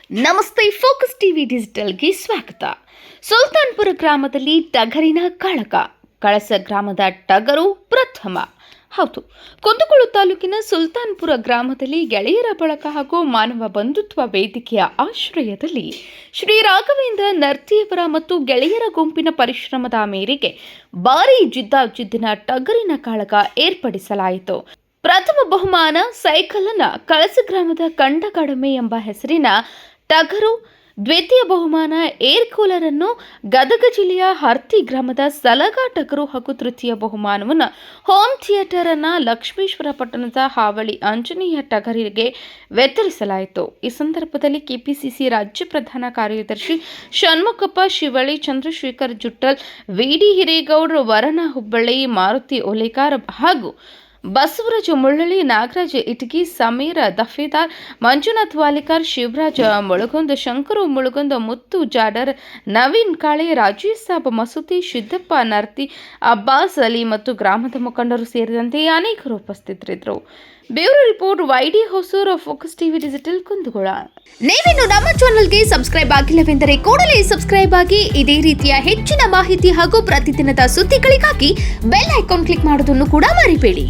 ನಮಸ್ತೆ, focus TV ಡಿಜಿಟಲ್ಗೆ ಸ್ವಾಗತ. ಸುಲ್ತಾನ್ಪುರ ಗ್ರಾಮದಲ್ಲಿ ಟಗರಿನ ಕಾಳಗ. ಕಳಸ ಗ್ರಾಮದ ಟಗರು ಪ್ರಥಮ. ಹೌದು, ಕುಂದಗೋಳ ತಾಲೂಕಿನ ಸುಲ್ತಾನ್ಪುರ ಗ್ರಾಮದಲ್ಲಿ ಗೆಳೆಯರ ಬಳಗ ಹಾಗೂ ಮಾನವ ಬಂಧುತ್ವ ವೇದಿಕೆಯ ಆಶ್ರಯದಲ್ಲಿ ಶ್ರೀ ರಾಘವೇಂದ್ರ ನರ್ತಿಯವರ ಮತ್ತು ಗೆಳೆಯರ ಗುಂಪಿನ ಪರಿಶ್ರಮದ ಮೇರೆಗೆ ಭಾರೀ ಜಿದ್ದಿನ ಟಗರಿನ ಕಾಳಗ ಏರ್ಪಡಿಸಲಾಯಿತು. ಪ್ರಥಮ ಬಹುಮಾನ ಸೈಕಲ್ ಅನ್ನ ಕಳಸ ಗ್ರಾಮದ ಕಂಡಗಡಮೆ ಎಂಬ ಹೆಸರಿನ ಟಗರು, ದ್ವಿತೀಯ ಬಹುಮಾನ ಏರ್ ಕೂಲರ್ ಅನ್ನು ಗದಗ ಜಿಲ್ಲೆಯ ಹರ್ತಿ ಗ್ರಾಮದ ಸಲಗಾ ಟಗರು ಹಾಗೂ ತೃತೀಯ ಬಹುಮಾನವನ್ನು ಹೋಮ್ ಥಿಯೇಟರ್ ಅನ್ನ ಲಕ್ಷ್ಮೇಶ್ವರ ಪಟ್ಟಣದ ಹಾವಳಿ ಆಂಜನೇಯ ಟಗರಿಗೆ ವಿತರಿಸಲಾಯಿತು. ಈ ಸಂದರ್ಭದಲ್ಲಿ ಕೆಪಿಸಿಸಿ ರಾಜ್ಯ ಪ್ರಧಾನ ಕಾರ್ಯದರ್ಶಿ ಷಣ್ಮುಖಪ್ಪ ಶಿವಳ್ಳಿ, ಚಂದ್ರಶೇಖರ್ ಜುಟ್ಟಲ್, ವಿಡಿ ಹಿರೇಗೌಡ, ವರನ ಹುಬ್ಬಳ್ಳಿ, ಮಾರುತಿ ಓಲೇಕಾರ್ ಹಾಗೂ ಬಸವರಾಜ ಮುಳ್ಳಳ್ಳಿ, ನಾಗರಾಜ ಇಟಗಿ, ಸಮೀರ ದಫೇದಾರ್, ಮಂಜುನಾಥ್ ವಾಲಿಕಾರ್, ಶಿವರಾಜ ಮುಳಗೊಂದ, ಶಂಕರು ಮುಳಗೊಂದ, ಮುತ್ತು ಜಾಡರ್, ನವೀನ್ ಕಾಳೆ, ರಾಜೇಶ್ ಸಾಬ್ ಮಸೂತಿ, ಸಿದ್ದಪ್ಪ ನರ್ತಿ, ಅಬ್ಬಾಸ್ ಅಲಿ ಮತ್ತು ಗ್ರಾಮದ ಮುಖಂಡರು ಸೇರಿದಂತೆ ಅನೇಕರು ಉಪಸ್ಥಿತರಿದ್ದರು. Bureau report, YD Hosur, focus TV digital, Kundagol. ನೀವಿನ್ನು ನಮ್ಮ ಚಾನೆಲ್ಗೆ ಸಬ್ಸ್ಕ್ರೈಬ್ ಆಗಿಲ್ಲವೆಂದರೆ ಕೂಡಲೇ ಸಬ್ಸ್ಕ್ರೈಬ್ ಆಗಿ. ಇದೇ ರೀತಿಯ ಹೆಚ್ಚಿನ ಮಾಹಿತಿ ಹಾಗೂ ಪ್ರತಿದಿನದ ಸುದ್ದಿಗಳಿಗಾಗಿ ಬೆಲ್ ಐಕಾನ್ ಕ್ಲಿಕ್ ಮಾಡೋದನ್ನು ಕೂಡ ಮರಿಬೇಡಿ.